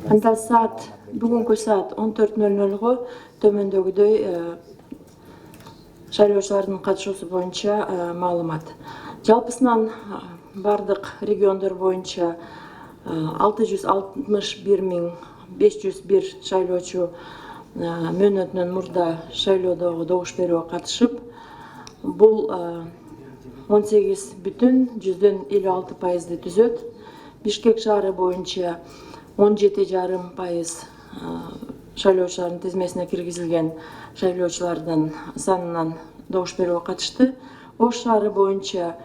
Анда бүгүнкү саат 14:00 төмөндөгүдөй шайлоочулардын катышуусу боюнча маалымат. Жалпысынан бардык региондор боюнча 661.501 шайлоочу мөөнөтүнөн мурда шайлоодогу добуш берүүгө катышып, бул 18,56%-ды түзөт. Бишкек шаары боюнча 17,5% шайлоочулардын тизмесине киргизилген шайлоочулардын санынан добуш берүүгө катышты. Ош шаары боюнча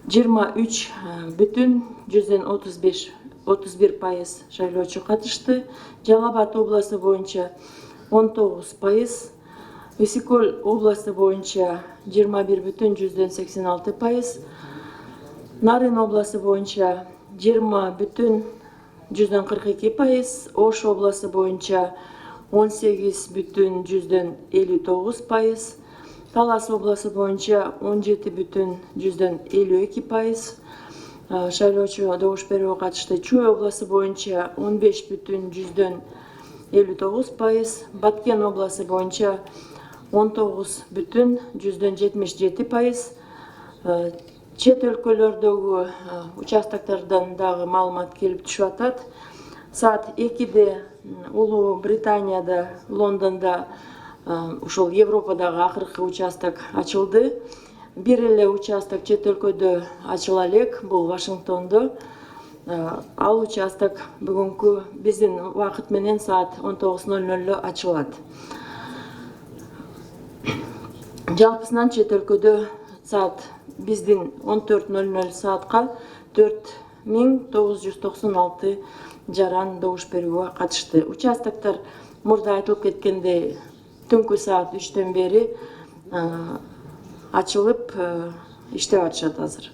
23,31% шайлоочу катышты. Жалал Абад областы боюнча 19%, Ысык-Көл областы боюнча 21,86%, Нарын областы боюнча 20,42%, Ош областы боюнча 18,59%, Талас областы боюнча 17,52% шайлоочу добуш берүүгө катышты. Чүй областы боюнча 15,59%, Баткен областы боюнча 19,77%. Чет өлкөлөрдөгү участоктордон дагы маалымат келип түшүп атат. Саат 2-де Улуу Британияда, Лондондо ушул Европадагы акыркы участок ачылды. Бир эле участок чет өлкөдө ачыла элек, бул Вашингтондо. Ал участок бүгүнкү биздин убакыт менен саат 19:00 ачылат. Жалпысынан чет өлкөдө биздин 14:00 саатка 4.996 жаран добуш берүүгө катышты. Участоктор мурда айтылып кеткендей түнкү саат 3-төн бери ачылып иштеп атышат азыр.